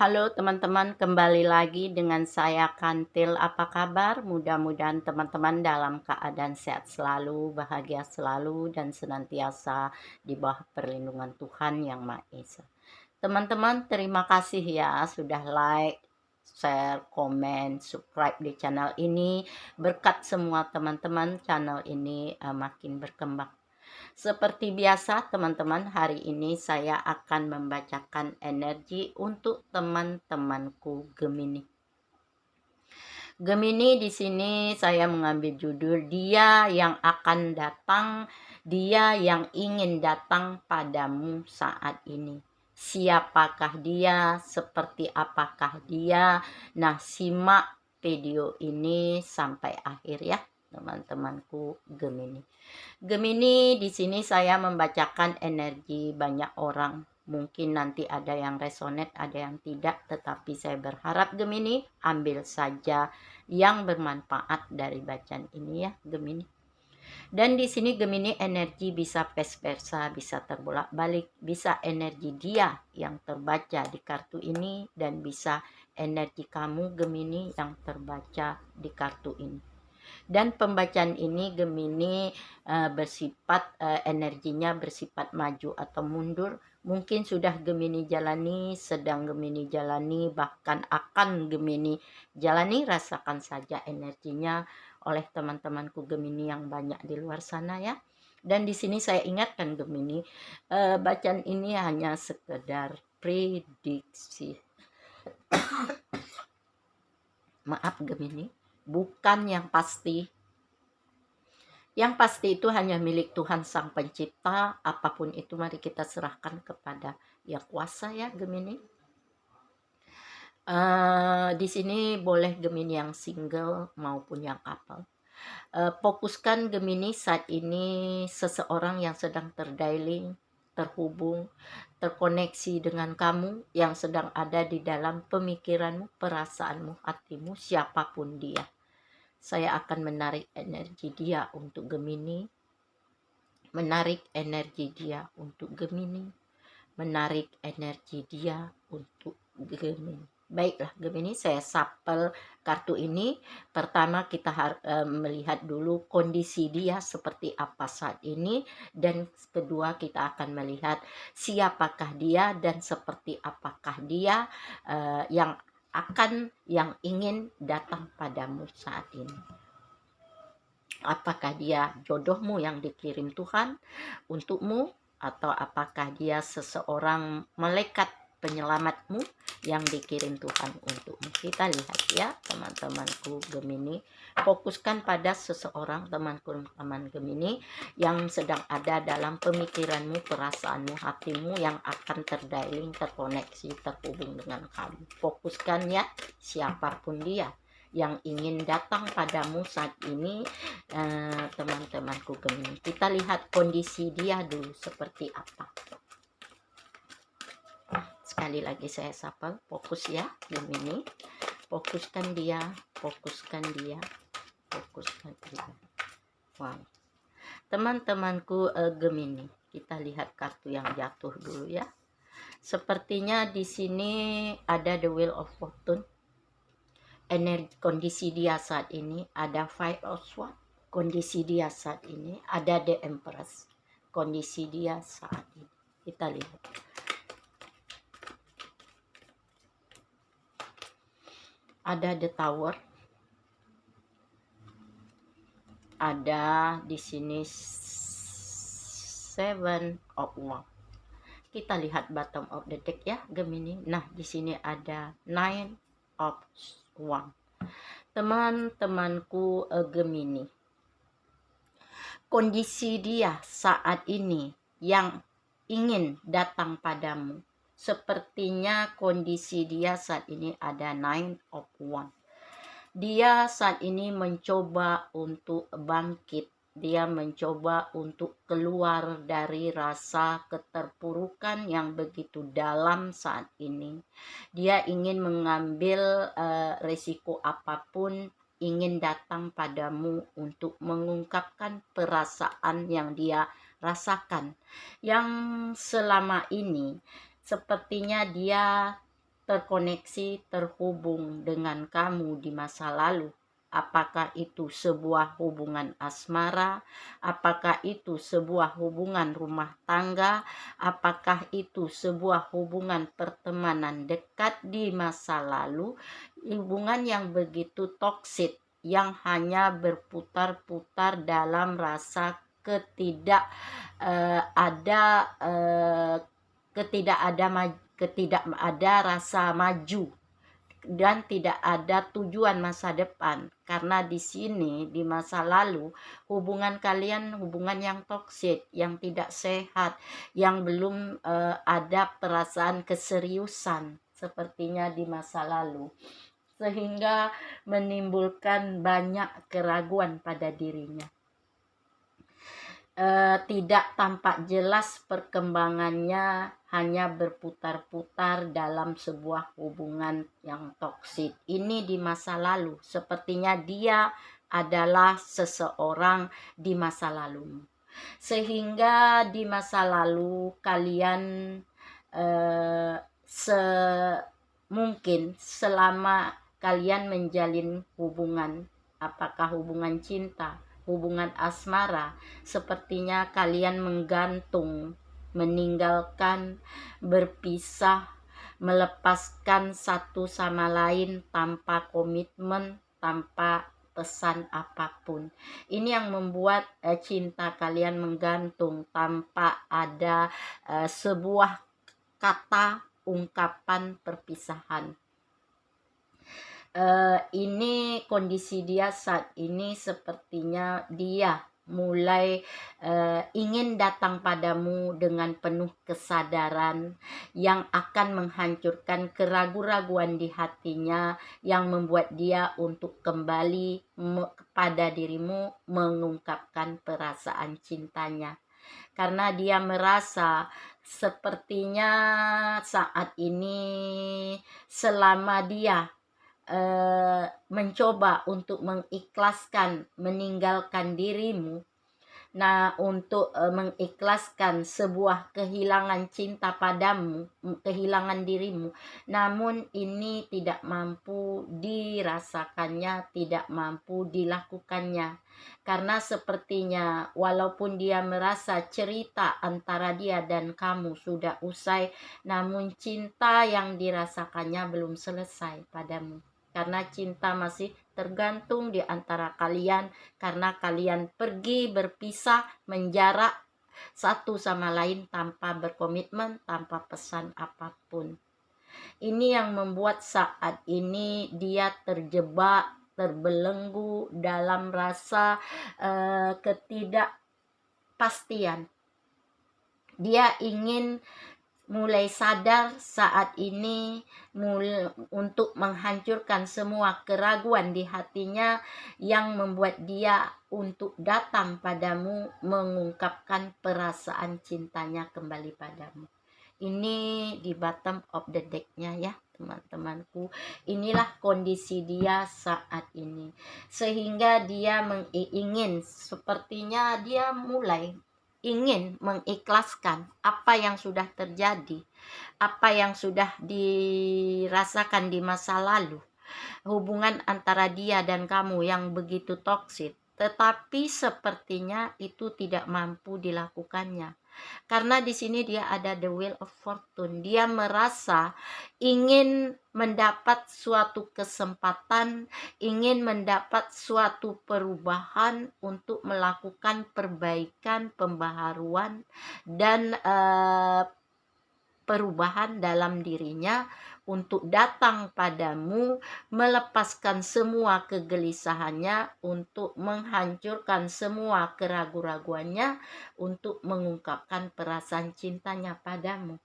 Halo teman-teman, kembali lagi dengan saya Kantil. Apa kabar? Mudah-mudahan teman-teman dalam keadaan sehat selalu, bahagia selalu, dan senantiasa di bawah perlindungan Tuhan Yang Maha Esa. Teman-teman, terima kasih ya sudah like, share, komen, subscribe di channel ini. Berkat semua teman-teman, channel ini makin berkembang. Seperti biasa, teman-teman, hari ini saya akan membacakan energi untuk teman-temanku Gemini. Gemini di sini saya mengambil judul dia yang akan datang, dia yang ingin datang padamu saat ini. Siapakah dia? Seperti apakah dia? Nah, simak video ini sampai akhir ya, teman-temanku Gemini. Gemini di sini saya membacakan energi banyak orang. Mungkin nanti ada yang resonate, ada yang tidak, tetapi saya berharap Gemini ambil saja yang bermanfaat dari bacaan ini ya, Gemini. Dan di sini Gemini energi bisa vice versa, bisa terbolak-balik, bisa energi dia yang terbaca di kartu ini dan bisa energi kamu Gemini yang terbaca di kartu ini. Dan pembacaan ini Gemini bersifat energinya bersifat maju atau mundur. Mungkin sudah Gemini jalani, sedang Gemini jalani, bahkan akan Gemini jalani. Rasakan saja energinya oleh teman-temanku Gemini yang banyak di luar sana ya. Dan di sini saya ingatkan Gemini, bacaan ini hanya sekedar prediksi. Maaf Gemini, bukan yang pasti. Yang pasti itu hanya milik Tuhan Sang Pencipta. Apapun itu mari kita serahkan kepada Yang Kuasa ya Gemini. Di sini boleh Gemini yang single maupun yang couple. Fokuskan Gemini saat ini seseorang yang sedang terdialing, terhubung, terkoneksi dengan kamu yang sedang ada di dalam pemikiranmu, perasaanmu, hatimu, siapapun dia. Saya akan menarik energi dia untuk Gemini, menarik energi dia untuk Gemini, menarik energi dia untuk Gemini. Baiklah Gemini, saya sapel kartu ini. Pertama kita melihat dulu kondisi dia seperti apa saat ini, dan kedua kita akan melihat siapakah dia dan seperti apakah dia yang ingin datang padamu saat ini. Apakah dia jodohmu yang dikirim Tuhan untukmu, atau apakah dia seseorang malaikat penyelamatmu yang dikirim Tuhan untukmu. Kita lihat ya teman-temanku Gemini. Fokuskan pada seseorang teman Gemini yang sedang ada dalam pemikiranmu, perasaanmu, hatimu yang akan terdialing, terkoneksi, terhubung dengan kamu. Fokuskan ya, siapapun dia yang ingin datang padamu saat ini, teman-temanku Gemini. Kita lihat kondisi dia dulu seperti apa. Sekali lagi saya sapa, fokus ya Gemini. Fokuskan dia, fokuskan dia, fokuskan dia. Wow. Teman-temanku Gemini, kita lihat kartu yang jatuh dulu ya. Sepertinya di sini ada the Wheel of Fortune. Energi kondisi dia saat ini ada Five of Swords. Kondisi dia saat ini ada The Empress. Kondisi dia saat ini kita lihat. Ada The Tower. Ada di sini Seven of Wands. Kita lihat bottom of the deck ya Gemini. Nah, di sini ada Nine of Wands. Teman-temanku Gemini, kondisi dia saat ini yang ingin datang padamu, sepertinya kondisi dia saat ini ada Nine of Wands. Dia saat ini mencoba untuk bangkit. Dia mencoba untuk keluar dari rasa keterpurukan yang begitu dalam saat ini. Dia ingin mengambil resiko apapun, ingin datang padamu untuk mengungkapkan perasaan yang dia rasakan. Yang selama ini sepertinya dia terkoneksi, terhubung dengan kamu di masa lalu. Apakah itu sebuah hubungan asmara? Apakah itu sebuah hubungan rumah tangga? Apakah itu sebuah hubungan pertemanan dekat di masa lalu? Hubungan yang begitu toksik, yang hanya berputar-putar dalam rasa ketidak ada ketidak ada rasa maju dan tidak ada tujuan masa depan. Karena di sini di masa lalu hubungan kalian hubungan yang toksik, yang tidak sehat, yang belum ada perasaan keseriusan sepertinya di masa lalu, sehingga menimbulkan banyak keraguan pada dirinya. Tidak tampak jelas perkembangannya, hanya berputar-putar dalam sebuah hubungan yang toksik. Ini di masa lalu, sepertinya dia adalah seseorang di masa lalu. Sehingga di masa lalu kalian mungkin selama kalian menjalin hubungan, apakah hubungan cinta, hubungan asmara, sepertinya kalian menggantung, meninggalkan, berpisah, melepaskan satu sama lain tanpa komitmen, tanpa pesan apapun. Ini yang membuat cinta kalian menggantung tanpa ada sebuah kata ungkapan perpisahan. Ini kondisi dia saat ini, sepertinya dia mulai ingin datang padamu dengan penuh kesadaran yang akan menghancurkan keraguan-raguan di hatinya, yang membuat dia untuk kembali kepada dirimu, mengungkapkan perasaan cintanya. Karena dia merasa sepertinya saat ini selama dia mencoba untuk mengikhlaskan, meninggalkan dirimu, nah untuk mengikhlaskan sebuah kehilangan cinta padamu, kehilangan dirimu, namun ini tidak mampu dirasakannya, tidak mampu dilakukannya. Karena sepertinya walaupun dia merasa cerita antara dia dan kamu sudah usai, namun cinta yang dirasakannya belum selesai padamu. Karena cinta masih tergantung di antara kalian, karena kalian pergi berpisah, menjarak satu sama lain tanpa berkomitmen, tanpa pesan apapun. Ini yang membuat saat ini dia terjebak, terbelenggu dalam rasa ketidakpastian. Dia ingin mulai sadar saat ini untuk menghancurkan semua keraguan di hatinya yang membuat dia untuk datang padamu, mengungkapkan perasaan cintanya kembali padamu. Ini di bottom of the deck-nya ya teman-temanku. Inilah kondisi dia saat ini, sehingga dia ingin, sepertinya dia mulai ingin mengikhlaskan apa yang sudah terjadi, apa yang sudah dirasakan di masa lalu, hubungan antara dia dan kamu yang begitu toksik. Tetapi sepertinya itu tidak mampu dilakukannya. Karena di sini dia ada the wheel of fortune. Dia merasa ingin mendapat suatu kesempatan, ingin mendapat suatu perubahan untuk melakukan perbaikan, pembaharuan, dan perubahan dalam dirinya untuk datang padamu, melepaskan semua kegelisahannya, untuk menghancurkan semua keraguan-raguannya, untuk mengungkapkan perasaan cintanya padamu.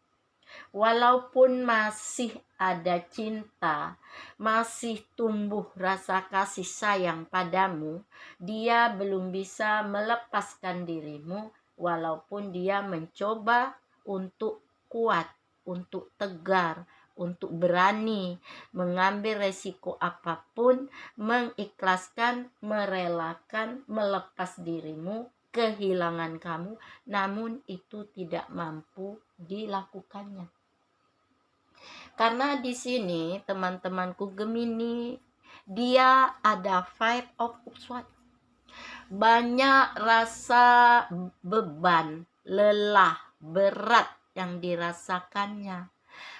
Walaupun masih ada cinta, masih tumbuh rasa kasih sayang padamu, dia belum bisa melepaskan dirimu, walaupun dia mencoba untuk kuat, untuk tegar, untuk berani mengambil resiko apapun, mengikhlaskan, merelakan, melepas dirimu, kehilangan kamu, namun itu tidak mampu dilakukannya. Karena di sini teman-temanku Gemini, dia ada Five of Swords. Banyak rasa beban, lelah, berat yang dirasakannya.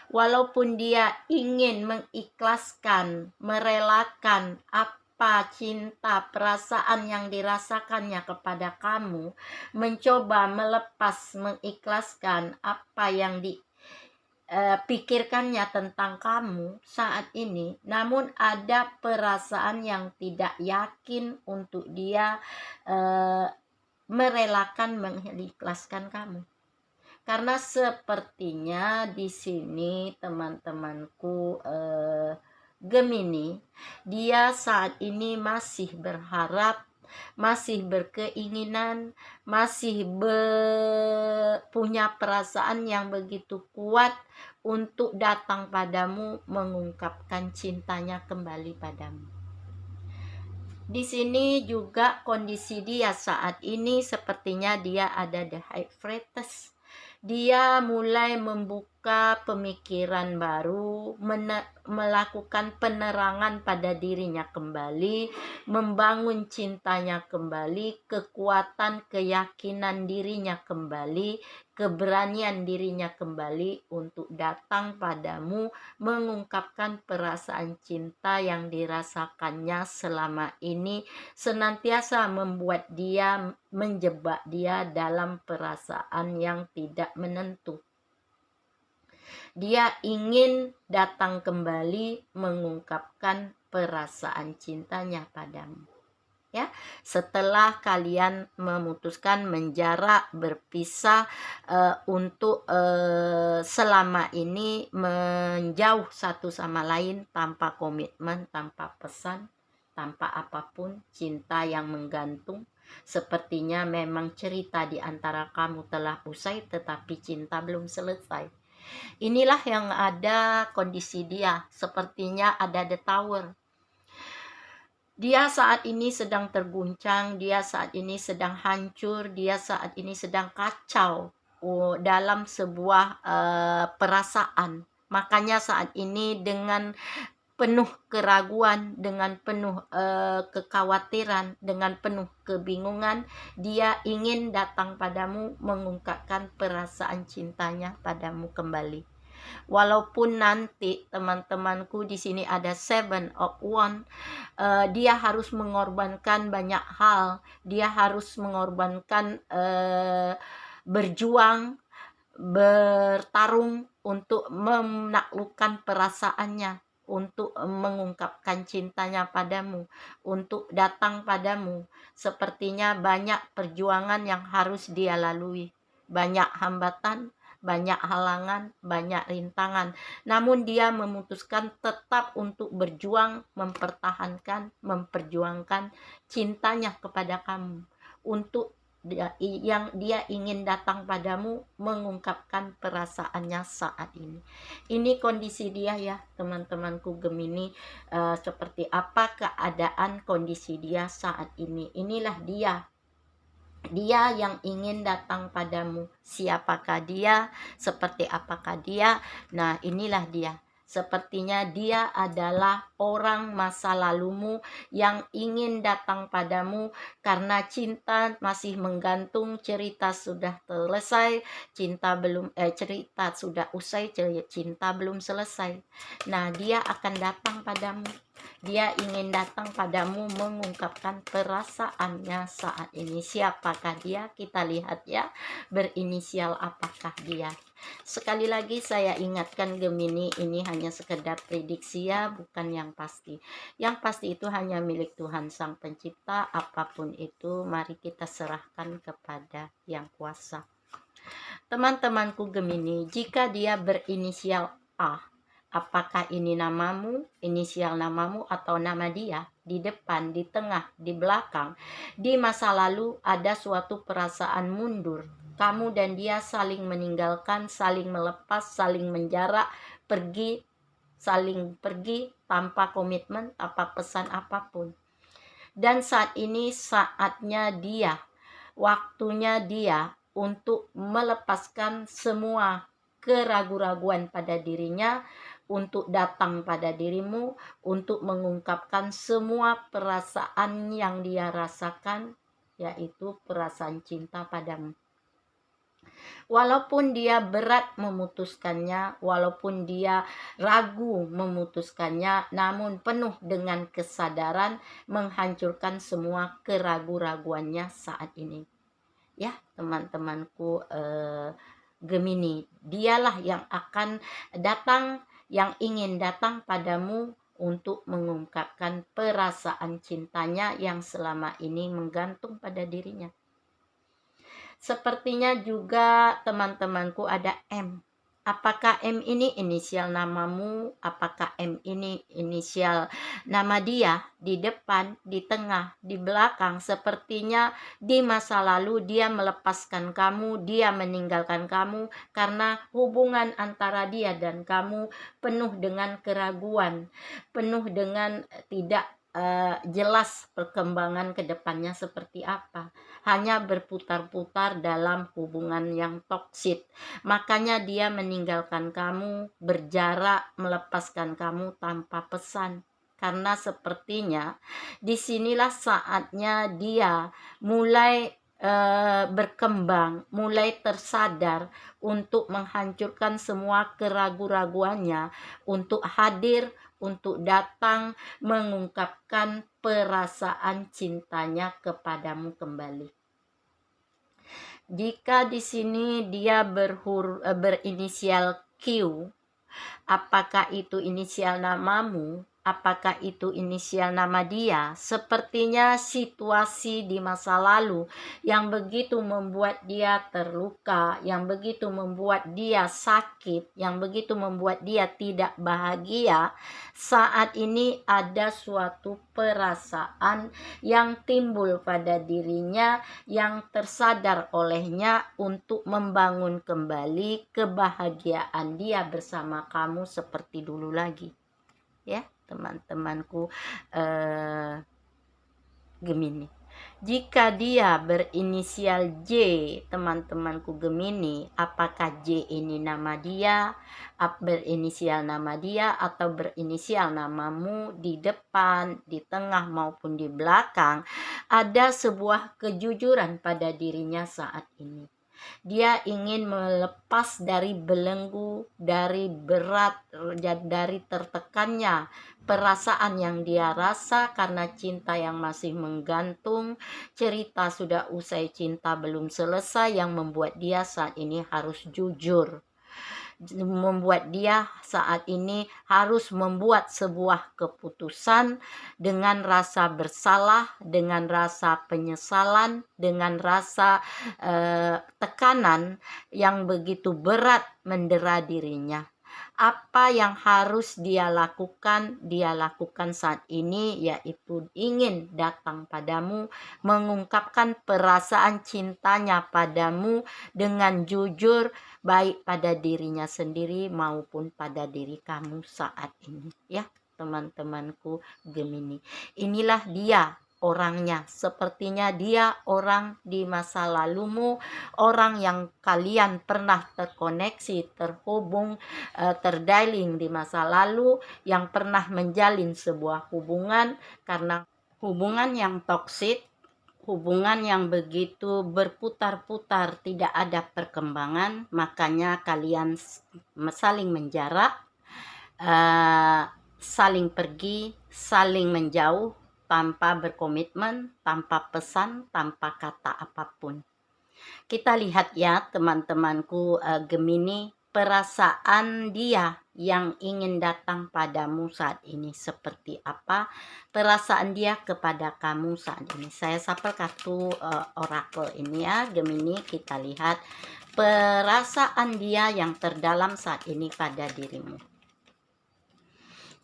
Walaupun dia ingin mengikhlaskan, merelakan apa cinta, perasaan yang dirasakannya kepada kamu, mencoba melepas, mengikhlaskan apa yang pikirkannya tentang kamu saat ini, namun ada perasaan yang tidak yakin untuk dia merelakan, mengikhlaskan kamu. Karena sepertinya di sini teman-temanku Gemini, dia saat ini masih berharap, masih berkeinginan, masih punya perasaan yang begitu kuat untuk datang padamu, mengungkapkan cintanya kembali padamu. Di sini juga kondisi dia saat ini sepertinya dia ada the High Priestess. Dia mulai membuka pemikiran baru, melakukan penerangan pada dirinya kembali, membangun cintanya kembali, kekuatan keyakinan dirinya kembali, keberanian dirinya kembali untuk datang padamu, mengungkapkan perasaan cinta yang dirasakannya selama ini, senantiasa membuat dia, menjebak dia dalam perasaan yang tidak menentu. Dia ingin datang kembali mengungkapkan perasaan cintanya padamu. Ya, setelah kalian memutuskan menjarak, berpisah untuk selama ini menjauh satu sama lain tanpa komitmen, tanpa pesan, tanpa apapun, cinta yang menggantung. Sepertinya memang cerita di antara kamu telah usai, tetapi cinta belum selesai. Inilah yang ada kondisi dia. Sepertinya ada the tower. Dia saat ini sedang terguncang, dia saat ini sedang hancur, dia saat ini sedang kacau dalam sebuah perasaan. Makanya saat ini dengan penuh keraguan, dengan penuh kekhawatiran, dengan penuh kebingungan, dia ingin datang padamu, mengungkapkan perasaan cintanya padamu kembali. Walaupun nanti teman-temanku di sini ada Seven of Wands, dia harus mengorbankan banyak hal, dia harus mengorbankan berjuang, bertarung untuk menaklukkan perasaannya, untuk mengungkapkan cintanya padamu, untuk datang padamu. Sepertinya banyak perjuangan yang harus dia lalui, banyak hambatan, banyak halangan, banyak rintangan. Namun dia memutuskan tetap untuk berjuang, mempertahankan, memperjuangkan cintanya kepada kamu, untuk yang dia ingin datang padamu, mengungkapkan perasaannya saat ini. Ini kondisi dia ya teman-temanku Gemini, seperti apa keadaan kondisi dia saat ini. Inilah dia yang ingin datang padamu. Siapakah dia? Seperti apakah dia? Nah, inilah dia. Sepertinya dia adalah orang masa lalumu yang ingin datang padamu karena cinta masih menggantung, cerita sudah selesai, cerita sudah usai, cinta belum selesai. Nah, dia akan datang padamu. Dia ingin datang padamu mengungkapkan perasaannya saat ini. Siapakah dia? Kita lihat ya, berinisial apakah dia. Sekali lagi saya ingatkan Gemini, ini hanya sekedar prediksi ya, bukan yang pasti. Yang pasti itu hanya milik Tuhan Sang Pencipta. Apapun itu, mari kita serahkan kepada Yang Kuasa. Teman-temanku Gemini, jika dia berinisial A, apakah ini namamu, inisial namamu, atau nama dia? Di depan, di tengah, di belakang, di masa lalu ada suatu perasaan mundur. Kamu dan dia saling meninggalkan, saling melepas, saling menjarak, saling pergi tanpa komitmen, apa pesan apapun. Dan saat ini saatnya dia, waktunya dia untuk melepaskan semua keraguan-raguan pada dirinya untuk datang pada dirimu, untuk mengungkapkan semua perasaan yang dia rasakan, yaitu perasaan cinta padamu. Walaupun dia berat memutuskannya, walaupun dia ragu memutuskannya, namun penuh dengan kesadaran menghancurkan semua keraguan-raguannya saat ini. Ya, teman-temanku Gemini, dialah yang akan datang, yang ingin datang padamu untuk mengungkapkan perasaan cintanya yang selama ini menggantung pada dirinya. Sepertinya juga teman-temanku ada M. Apakah M ini inisial namamu? Apakah M ini inisial nama dia? Di depan, di tengah, di belakang. Sepertinya di masa lalu dia melepaskan kamu, dia meninggalkan kamu karena hubungan antara dia dan kamu penuh dengan keraguan, penuh dengan tidak jelas perkembangan ke depannya seperti apa. Hanya berputar-putar dalam hubungan yang toksik. Makanya dia meninggalkan kamu, berjarak, melepaskan kamu tanpa pesan. Karena sepertinya disinilah saatnya dia mulai berkembang, mulai tersadar untuk menghancurkan semua keraguan-raguannya, untuk hadir, untuk datang mengungkapkan perasaan cintanya kepadamu kembali. Jika di sini dia berinisial Q, apakah itu inisial namamu? Apakah itu inisial nama dia? Sepertinya situasi di masa lalu yang begitu membuat dia terluka, yang begitu membuat dia sakit, yang begitu membuat dia tidak bahagia. Saat ini ada suatu perasaan yang timbul pada dirinya, yang tersadar olehnya untuk membangun kembali kebahagiaan dia bersama kamu seperti dulu lagi. Ya, teman-temanku Gemini. Jika dia berinisial J, teman-temanku Gemini, apakah J ini nama dia, berinisial nama dia, atau berinisial namamu? Di depan, di tengah, maupun di belakang, ada sebuah kejujuran pada dirinya saat ini. Dia ingin melepas dari belenggu, dari berat, dari tertekannya perasaan yang dia rasa karena cinta yang masih menggantung. Cerita sudah usai, cinta belum selesai, yang membuat dia saat ini harus jujur, membuat dia saat ini harus membuat sebuah keputusan dengan rasa bersalah, dengan rasa penyesalan, dengan rasa tekanan yang begitu berat mendera dirinya. Apa yang harus dia lakukan saat ini, yaitu ingin datang padamu, mengungkapkan perasaan cintanya padamu dengan jujur, baik pada dirinya sendiri maupun pada diri kamu saat ini. Ya, teman-temanku Gemini, inilah dia orangnya. Sepertinya dia orang di masa lalumu, orang yang kalian pernah terkoneksi, terhubung, terdialing di masa lalu, yang pernah menjalin sebuah hubungan. Karena hubungan yang toksik, hubungan yang begitu berputar-putar, tidak ada perkembangan, makanya kalian saling menjarak, saling pergi, saling menjauh, tanpa berkomitmen, tanpa pesan, tanpa kata apapun. Kita lihat ya teman-temanku Gemini, perasaan dia yang ingin datang padamu saat ini seperti apa, perasaan dia kepada kamu saat ini. Saya shuffle kartu oracle ini ya Gemini, kita lihat perasaan dia yang terdalam saat ini pada dirimu.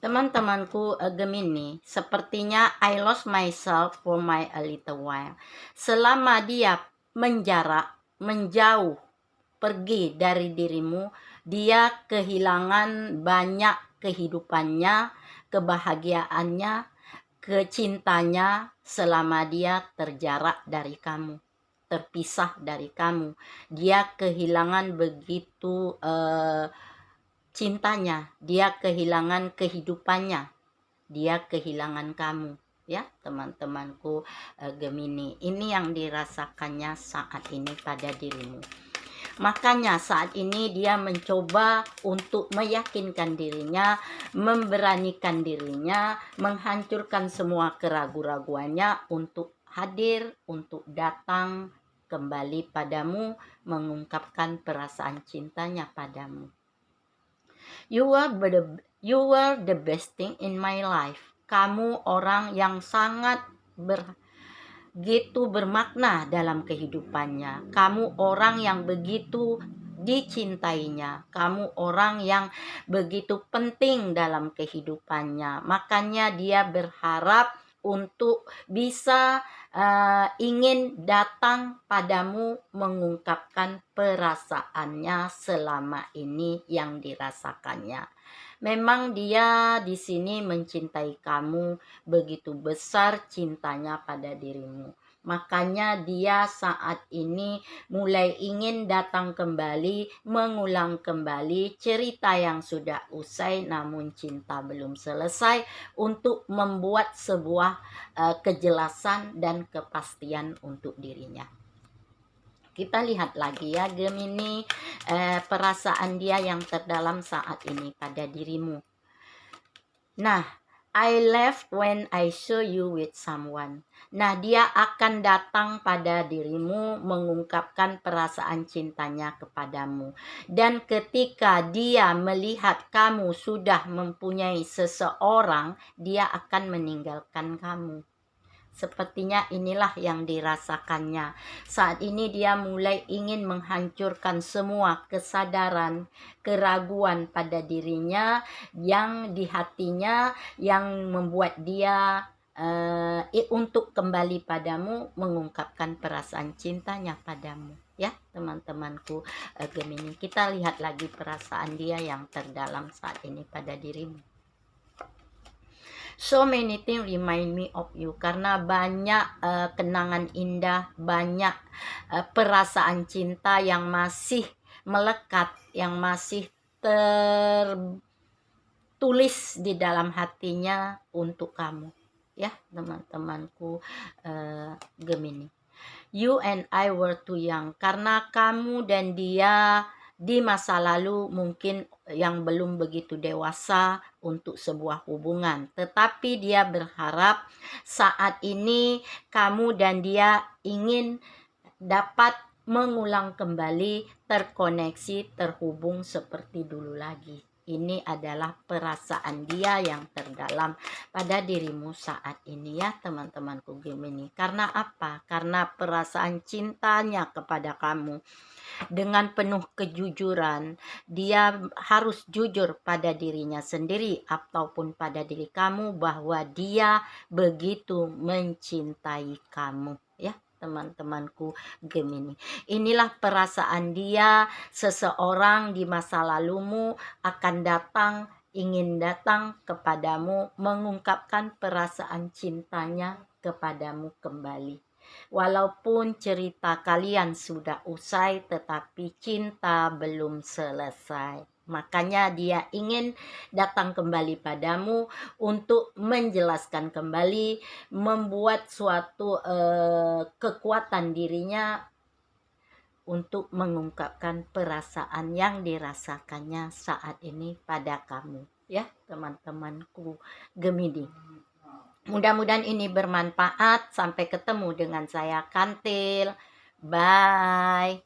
Teman-temanku Gemini, sepertinya I lost myself for a little while. Selama dia menjarak, menjauh, pergi dari dirimu, dia kehilangan banyak kehidupannya, kebahagiaannya, kecintanya selama dia terjarak dari kamu. terpisah dari kamu. Dia kehilangan begitu cintanya, dia kehilangan kehidupannya, dia kehilangan kamu. Ya teman-temanku Gemini, ini yang dirasakannya saat ini pada dirimu. Makanya saat ini dia mencoba untuk meyakinkan dirinya, memberanikan dirinya, menghancurkan semua keraguan-raguannya untuk hadir, untuk datang kembali padamu, mengungkapkan perasaan cintanya padamu. You were the best thing in my life. Kamu orang yang sangat begitu bermakna dalam kehidupannya. Kamu orang yang begitu dicintainya. Kamu orang yang begitu penting dalam kehidupannya. Makanya dia berharap untuk bisa ingin datang padamu, mengungkapkan perasaannya selama ini yang dirasakannya. Memang dia di sini mencintai kamu, begitu besar cintanya pada dirimu. Makanya dia saat ini mulai ingin datang kembali, mengulang kembali cerita yang sudah usai namun cinta belum selesai, untuk membuat sebuah kejelasan dan kepastian untuk dirinya. Kita lihat lagi ya Gemini, perasaan dia yang terdalam saat ini pada dirimu. Nah, I left when I saw you with someone. Nah, dia akan datang pada dirimu, mengungkapkan perasaan cintanya kepadamu. Dan ketika dia melihat kamu sudah mempunyai seseorang, dia akan meninggalkan kamu. Sepertinya inilah yang dirasakannya. Saat ini dia mulai ingin menghancurkan semua kesadaran, keraguan pada dirinya yang di hatinya, yang membuat dia untuk kembali padamu, mengungkapkan perasaan cintanya padamu. Ya teman-temanku Gemini, kita lihat lagi perasaan dia yang terdalam saat ini pada dirimu. So many things remind me of you, karena banyak kenangan indah, banyak perasaan cinta yang masih melekat, yang masih tertulis di dalam hatinya untuk kamu. Ya teman-temanku Gemini. You and I were too young, karena kamu dan dia di masa lalu mungkin yang belum begitu dewasa untuk sebuah hubungan. Tetapi dia berharap saat ini kamu dan dia ingin dapat mengulang kembali, terkoneksi, terhubung seperti dulu lagi. Ini adalah perasaan dia yang terdalam pada dirimu saat ini ya teman-temanku Gemini. Karena apa? Karena perasaan cintanya kepada kamu dengan penuh kejujuran. Dia harus jujur pada dirinya sendiri ataupun pada diri kamu bahwa dia begitu mencintai kamu ya teman-temanku Gemini. Inilah perasaan dia, seseorang di masa lalumu akan datang, ingin datang kepadamu, mengungkapkan perasaan cintanya kepadamu kembali. Walaupun cerita kalian sudah usai, tetapi cinta belum selesai. Makanya dia ingin datang kembali padamu untuk menjelaskan kembali, membuat suatu kekuatan dirinya untuk mengungkapkan perasaan yang dirasakannya saat ini pada kamu. Ya teman-temanku Gemini. Mudah-mudahan ini bermanfaat. Sampai ketemu dengan saya Kantil. Bye.